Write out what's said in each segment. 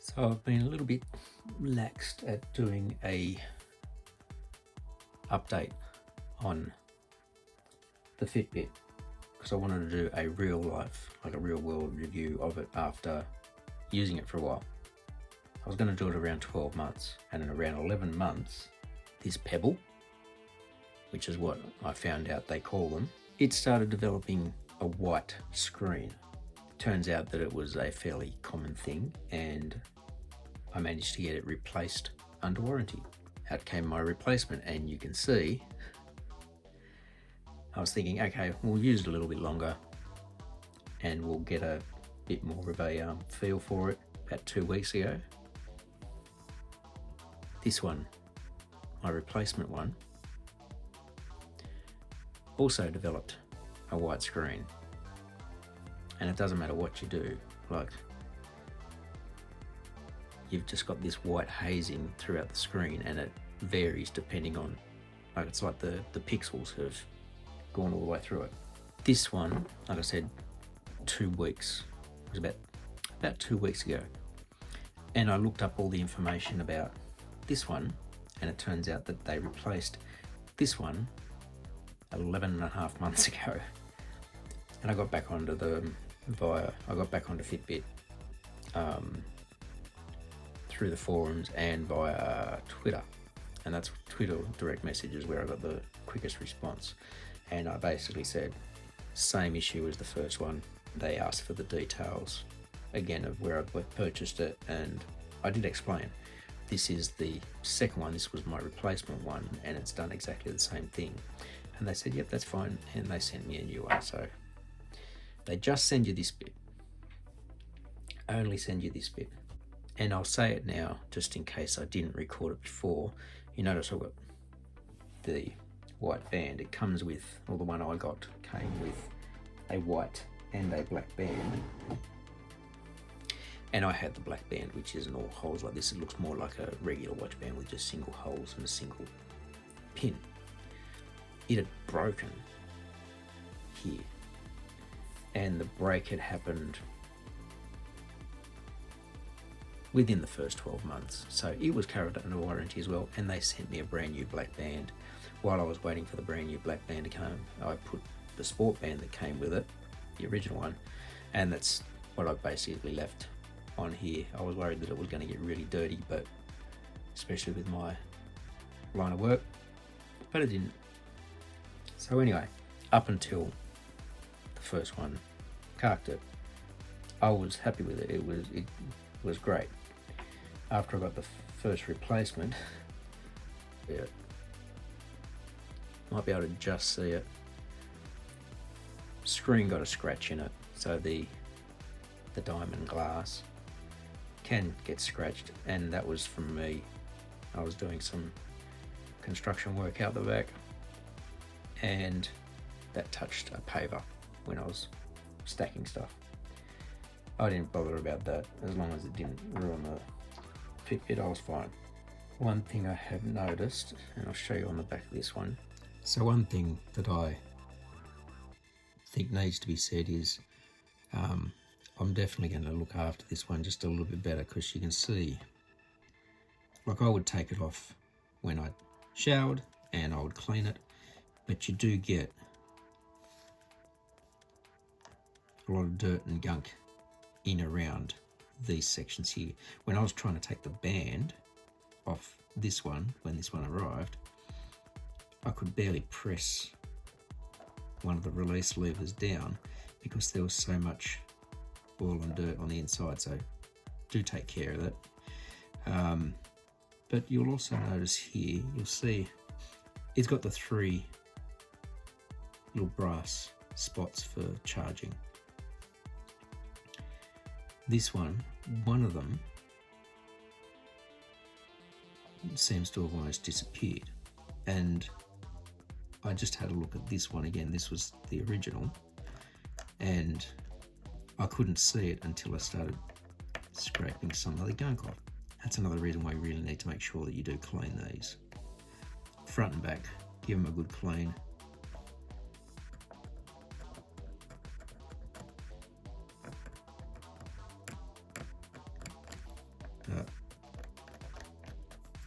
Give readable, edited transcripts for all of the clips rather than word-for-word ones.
So I've been a little bit relaxed at doing a update on the Fitbit because I wanted to do a real life, like a real world review of it after using it for a while. I was going to do it around 12 months, and in around 11 months, this Pebble, which is what I found out they call them, it started developing a white screen. Turns out that it was a fairly common thing, and I managed to get it replaced under warranty. Out came my replacement, and you can see I was thinking, okay, we'll use it a little bit longer and we'll get a bit more of a feel for it. About 2 weeks ago, this one, my replacement one, also developed a white screen. And it doesn't matter what you do, like you've just got this white hazing throughout the screen, and it varies depending on, like, it's like the pixels have gone all the way through it. This one, like I said, 2 weeks, it was about 2 weeks ago, and I looked up all the information about this one, and it turns out that they replaced this one 11 and a half months ago. And I got back onto Fitbit through the forums and via Twitter, and that's Twitter direct messages where I got the quickest response. And I basically said, same issue as the first one. They asked for the details again of where I purchased it, and I did explain. This is the second one, this was my replacement one, and it's done exactly the same thing. And they said, yep, that's fine, and they sent me a new one. So they just send you this bit, only send you this bit. And I'll say it now, just in case I didn't record it before. You notice I've got the white band. It comes with, or the one I got came with a white and a black band. And I had the black band, which isn't all holes like this. It looks more like a regular watch band with just single holes and a single pin. It had broken here, and the break had happened within the first 12 months. So it was covered under warranty as well, and they sent me a brand new black band. While I was waiting for the brand new black band to come, I put the sport band that came with it, the original one, and that's what I basically left on here. I was worried that it was going to get really dirty, but especially with my line of work, but it didn't. So anyway, up until the first one carked it, I was happy with it. It was great. After I got the first replacement, yeah, might be able to just see it. Screen got a scratch in it, so the diamond glass can get scratched, and that was from me. I was doing some construction work out the back, and that touched a paver when I was stacking stuff. I didn't bother about that. As long as it didn't ruin the Fitbit, I was fine. One thing I have noticed, and I'll show you on the back of this one. So one thing that I think needs to be said is I'm definitely going to look after this one just a little bit better, because you can see, like, I would take it off when I showered and I would clean it, but you do get a lot of dirt and gunk in around these sections here. When I was trying to take the band off this one, when this one arrived, I could barely press one of the release levers down because there was so much oil and dirt on the inside. So do take care of that. But you'll also notice here, you'll see it's got the 3 little brass spots for charging. This one of them seems to have almost disappeared, and I just had a look at this one again. This was the original, and I couldn't see it until I started scraping some of the gunk off. That's another reason why you really need to make sure that you do clean these. Front and back, give them a good clean.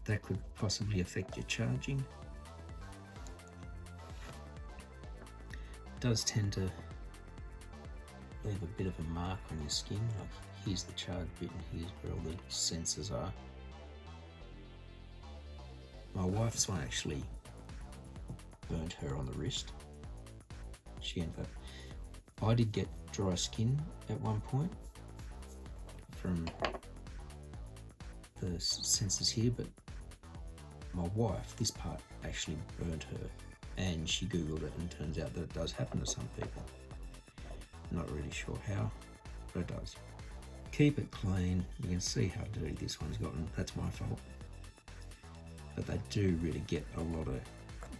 that could possibly affect your charging. It does tend to leave a bit of a mark on your skin, like here's the charge bit and here's where all the sensors are. My wife's one actually burnt her on the wrist. She ended up, I did get dry skin at one point from the sensors here, but my wife, this part actually burnt her, and she googled it and it turns out that it does happen to some people. Not really sure how, but it does. Keep it clean. You can see how dirty this one's gotten. That's my fault. But they do really get a lot of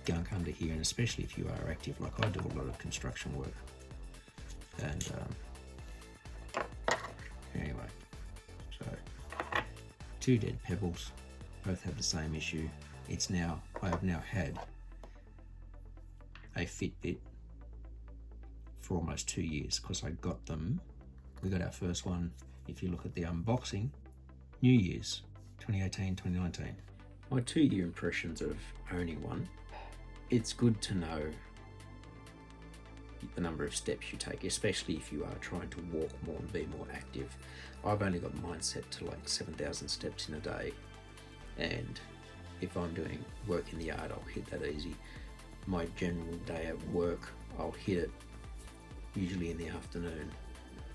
gunk under here, and especially if you are active, like I do a lot of construction work. And anyway, so 2 dead pebbles, both have the same issue. I have now had a Fitbit for almost 2 years, because I got them. We got our first one, if you look at the unboxing, New Year's 2018, 2019. My 2-year impressions of owning one, it's good to know the number of steps you take, especially if you are trying to walk more and be more active. I've only got mine set to like 7,000 steps in a day, and if I'm doing work in the yard, I'll hit that easy. My general day at work, I'll hit it usually in the afternoon.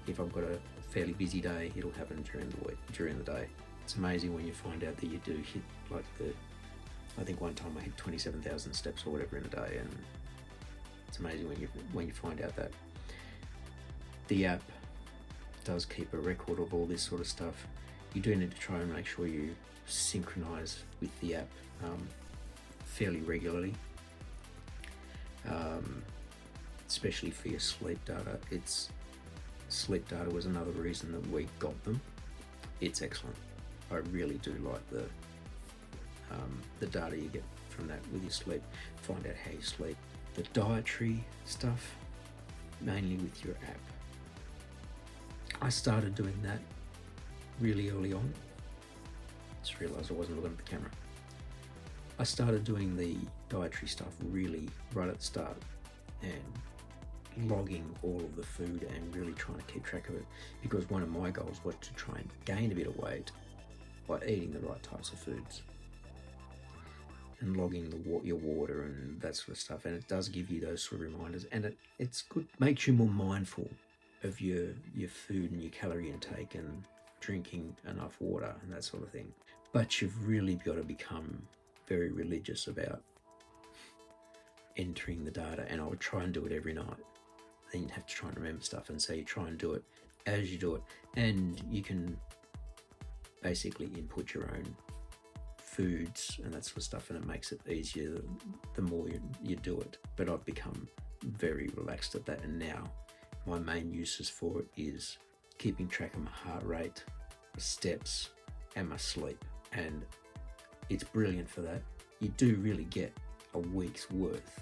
If I've got a fairly busy day, it'll happen during the day. It's amazing when you find out that you do hit like I think one time I hit 27,000 steps or whatever in a day, and it's amazing when you find out that. The app does keep a record of all this sort of stuff. You do need to try and make sure you synchronize with the app fairly regularly, especially for your sleep data. Sleep data was another reason that we got them. It's excellent. I really do like the data you get from that with your sleep. Find out how you sleep. The dietary stuff, mainly with your app. I started doing that really early on. Just realised I wasn't looking at the camera. I started doing the dietary stuff really right at the start, and logging all of the food and really trying to keep track of it, because one of my goals was to try and gain a bit of weight by eating the right types of foods and logging your water and that sort of stuff. And it does give you those sort of reminders, and it's good, makes you more mindful of your food and your calorie intake and drinking enough water and that sort of thing. But you've really got to become very religious about entering the data, and I would try and do it every night. Then you'd have to try and remember stuff, and so you try and do it as you do it, and you can basically input your own foods and that sort of stuff, and it makes it easier the more you do it. But I've become very relaxed at that, and now my main uses for it is keeping track of my heart rate, my steps, and my sleep, and it's brilliant for that. You do really get a week's worth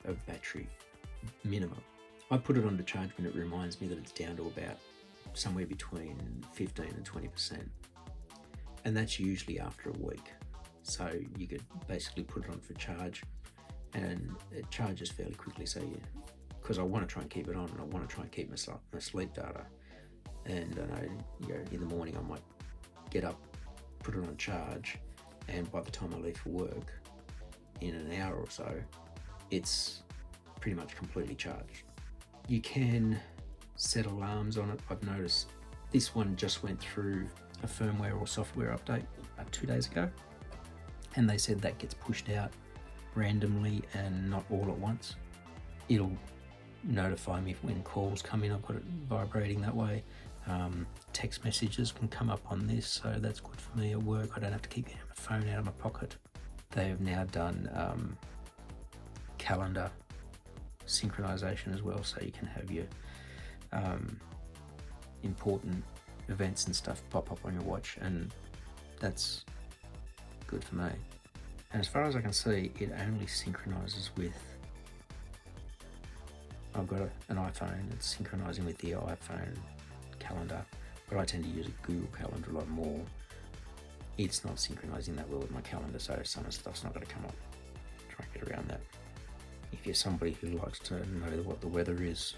of battery minimum. I put it on to charge when it reminds me that it's down to about somewhere between 15 and 20%, and that's usually after a week. So you could basically put it on for charge, and it charges fairly quickly. So because I want to try and keep it on, and I want to try and keep my sleep data, and I know, in the morning I might get up, put it on charge, and by the time I leave for work in an hour or so, it's pretty much completely charged. You can set alarms on it. I've noticed this one just went through a firmware or software update 2 days ago, and they said that gets pushed out randomly and not all at once. It'll notify me when calls come in. I've got it vibrating that way. Text messages can come up on this, so that's good for me at work. I don't have to keep getting my phone out of my pocket. They have now done calendar synchronization as well, so you can have your important events and stuff pop up on your watch, and that's good for me. And as far as I can see, it only synchronizes with, I've got an iPhone, it's synchronizing with the iPhone calendar, but I tend to use a Google Calendar a lot more. it's not synchronizing that well with my calendar, so some of the stuff's not going to come up. Try and get around that. If you're somebody who likes to know what the weather is,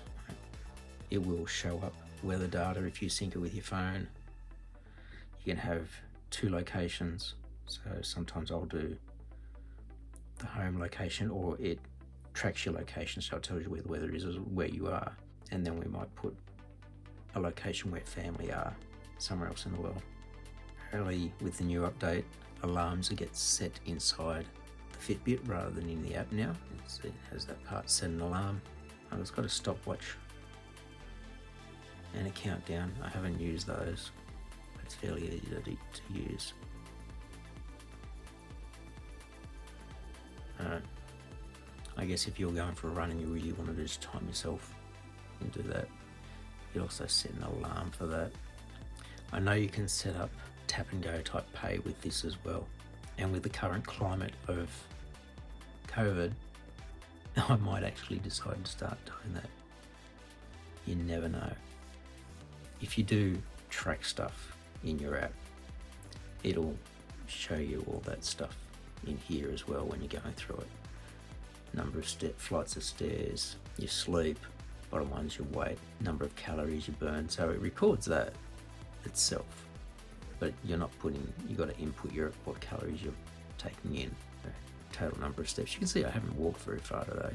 it will show up weather data if you sync it with your phone. You can have 2 locations, so sometimes I'll do the home location, or it tracks your location, so it tells you where the weather is, where you are, and then we might put a location where family are somewhere else in the world. Apparently with the new update, alarms get set inside the Fitbit rather than in the app now. It has that part, set an alarm. It's got a stopwatch and a countdown. I haven't used those. It's fairly easy to use. I guess if you're going for a run and you really want to just time yourself, you can do that. You also set an alarm for that. I know you can set up tap and go type pay with this as well. And with the current climate of COVID, I might actually decide to start doing that. You never know. If you do track stuff in your app, it'll show you all that stuff in here as well when you're going through it. Number of flights of stairs, your sleep, bottom one's your weight, number of calories you burn. So it records that itself, but you're not you got to input what calories you're taking in, total number of steps. You can see I haven't walked very far today.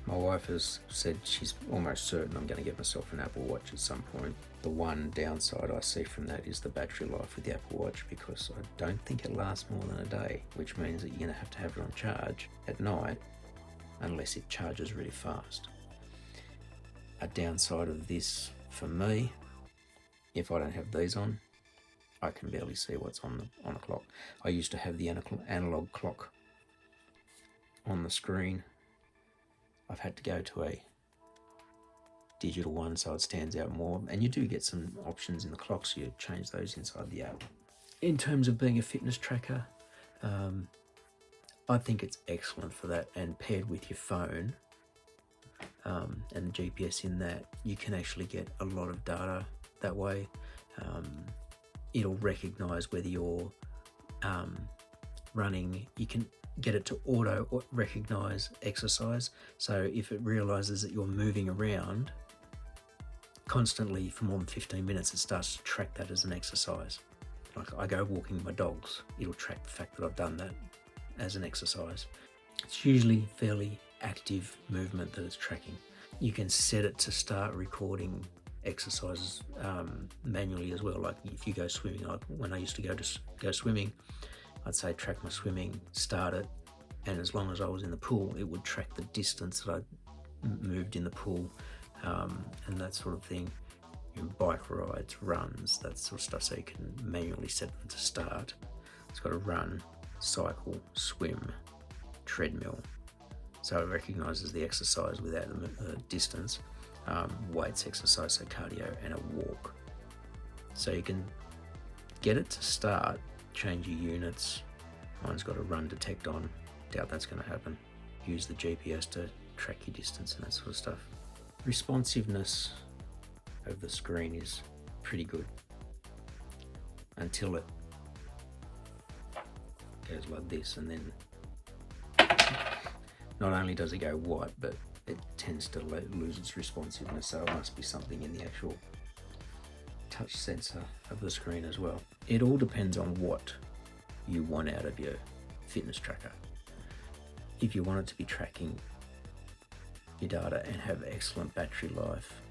My wife has said she's almost certain I'm going to get myself an Apple Watch at some point. The one downside I see from that is the battery life with the Apple Watch, because I don't think it lasts more than a day, which means that you're going to have it on charge at night unless it charges really fast. A downside of this for me, if I don't have these on, I can barely see what's on the clock. I used to have the analog clock on the screen. I've had to go to a digital one so it stands out more, and you do get some options in the clock, so you change those inside the app. In terms of being a fitness tracker, I think it's excellent for that, and paired with your phone and the GPS in that, you can actually get a lot of data that way. It'll recognize whether you're running. You can get it to auto recognize exercise, so if it realizes that you're moving around constantly for more than 15 minutes, it starts to track that as an exercise. Like I go walking my dogs, it'll track the fact that I've done that as an exercise. It's usually fairly active movement that it's tracking. You can set it to start recording exercises manually as well. Like if you go swimming, like when I used to go swimming, I'd say track my swimming, start it, and as long as I was in the pool, it would track the distance that I moved in the pool, and that sort of thing. Bike rides, runs, that sort of stuff, so you can manually set them to start. It's got a run, cycle, swim, treadmill, so it recognises the exercise without the distance, weights exercise, so cardio, and a walk. So you can get it to start, change your units. Mine's got a run detect on, doubt that's going to happen. Use the GPS to track your distance and that sort of stuff. Responsiveness of the screen is pretty good until it goes like this, and then not only does it go white, but it tends to lose its responsiveness, so it must be something in the actual touch sensor of the screen as well. It all depends on what you want out of your fitness tracker. If you want it to be tracking your data and have excellent battery life,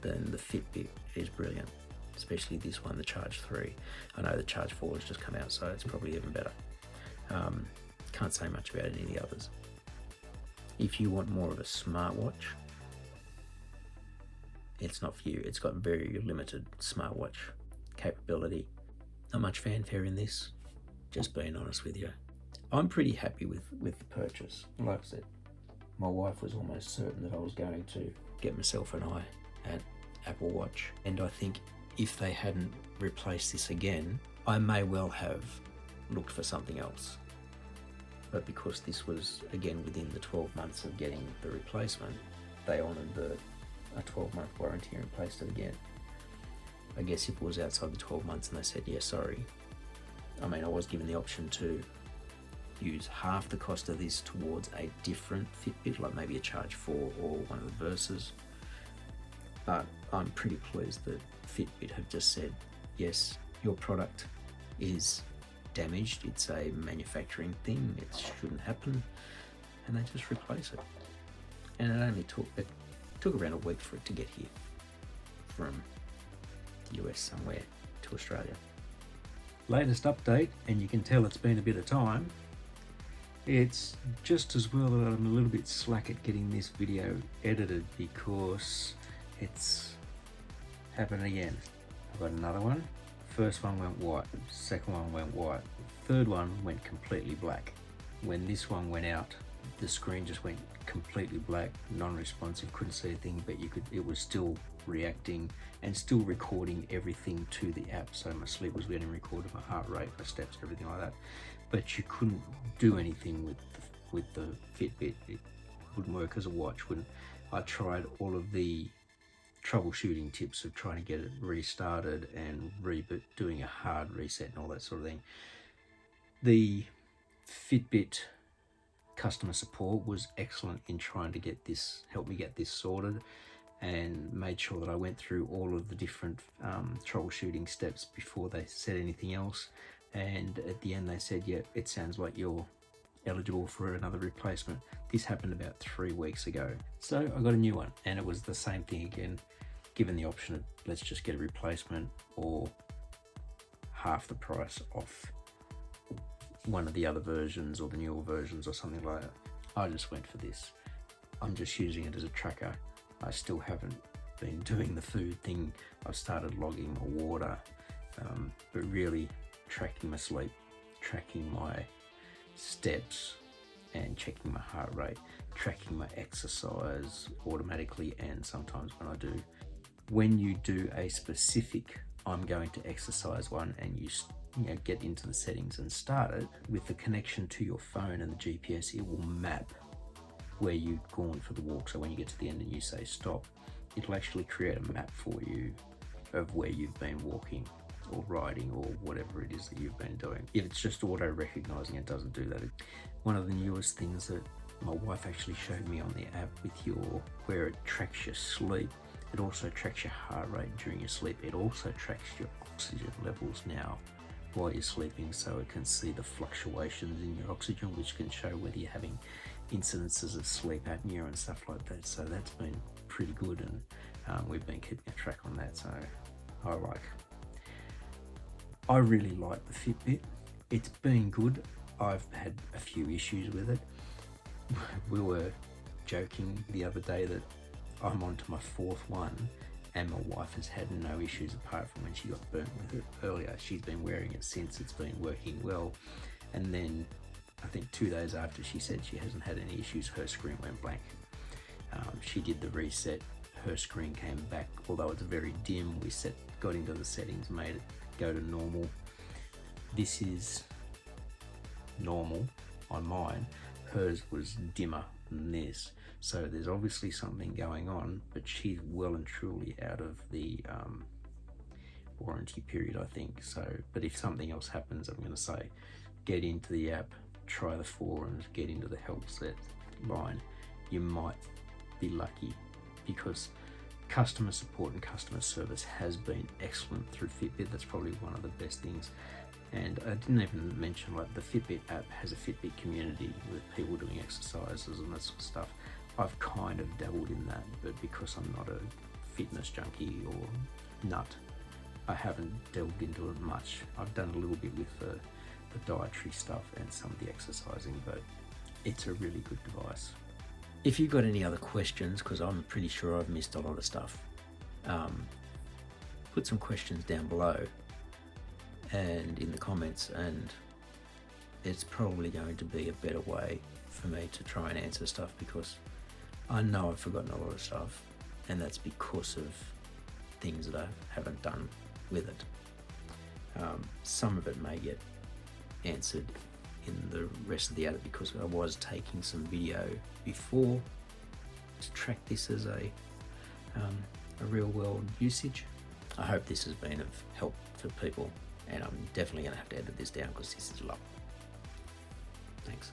then the Fitbit is brilliant, especially this one, the Charge3. I know the Charge4 has just come out, so it's probably even better. Can't say much about any of the others. If you want more of a smartwatch, it's not for you. It's got very limited smartwatch capability. Not much fanfare in this, just being honest with you. I'm pretty happy with the purchase. Like I said, my wife was almost certain that I was going to get myself an Apple Watch, and I think if they hadn't replaced this again, I may well have looked for something else. But because this was, again, within the 12 months of getting the replacement, they honoured a 12-month warranty and replaced it again. I guess if it was outside the 12 months and they said, yeah, sorry, I mean, I was given the option to use half the cost of this towards a different Fitbit, like maybe a Charge 4 or one of the Versas. But I'm pretty pleased that Fitbit have just said, yes, your product is damaged. It's a manufacturing thing. It shouldn't happen. And they just replace it. And it only took around a week for it to get here from the US somewhere to Australia. Latest update, and you can tell it's been a bit of time. It's just as well that I'm a little bit slack at getting this video edited because it's happened again. I've got another one. First one went white, second one went white, third one went completely black. When this one went out, the screen just went completely black, non-responsive, couldn't see a thing, but it was still reacting and still recording everything to the app. So my sleep was getting recorded, my heart rate, my steps, everything like that. But you couldn't do anything with the Fitbit. It wouldn't work as a watch. I tried all of the troubleshooting tips of trying to get it restarted and reboot, doing a hard reset and all that sort of thing. The Fitbit customer support was excellent in trying to help me get this sorted, and made sure that I went through all of the different troubleshooting steps before they said anything else. And at the end they said, yeah, it sounds like you're eligible for another replacement. This happened about 3 weeks ago. So I got a new one, and it was the same thing again, given the option of let's just get a replacement or half the price off one of the other versions or the newer versions or something like that. I just went for this. I'm just using it as a tracker. I still haven't been doing the food thing. I've started logging my water, but really tracking my sleep, tracking my steps, and checking my heart rate, tracking my exercise automatically, and sometimes when I do. When you do a specific I'm going to exercise one, and you get into the settings and start it, with the connection to your phone and the GPS, it will map where you've gone for the walk. So when you get to the end and you say stop, it'll actually create a map for you of where you've been walking or riding or whatever it is that you've been doing. If it's just auto recognizing, it doesn't do that. One of the newest things that my wife actually showed me on the app where it tracks your sleep, it also tracks your heart rate during your sleep. It also tracks your oxygen levels now while you're sleeping, so it can see the fluctuations in your oxygen, which can show whether you're having incidences of sleep apnea and stuff like that. So that's been pretty good, and we've been keeping a track on that. So I really like the Fitbit. It's been good. I've had a few issues with it. We were joking the other day that I'm on to my fourth one, and my wife has had no issues apart from when she got burnt with it earlier. She's been wearing it since. It's been working well. And then I think 2 days after she said she hasn't had any issues, her screen went blank. She did the reset, her screen came back, although it's very dim. We got into the settings, made it go to normal. This is normal on mine. Hers was dimmer than this. So there's obviously something going on, but she's well and truly out of the warranty period, I think. So, but if something else happens, I'm going to say, get into the app, try the forums, get into the help set line. You might be lucky, because customer support and customer service has been excellent through Fitbit. That's probably one of the best things. And I didn't even mention, like, the Fitbit app has a Fitbit community with people doing exercises and that sort of stuff. I've kind of dabbled in that, but because I'm not a fitness junkie or nut, I haven't delved into it much. I've done a little bit with the dietary stuff and some of the exercising, but it's a really good device. If you've got any other questions, because I'm pretty sure I've missed a lot of stuff, put some questions down below and in the comments, and it's probably going to be a better way for me to try and answer stuff, because I know I've forgotten a lot of stuff, and that's because of things that I haven't done with it. Some of it may get answered in the rest of the edit, because I was taking some video before to track this as a real world usage. I hope this has been of help for people and I'm definitely going to have to edit this down because this is a lot. Thanks.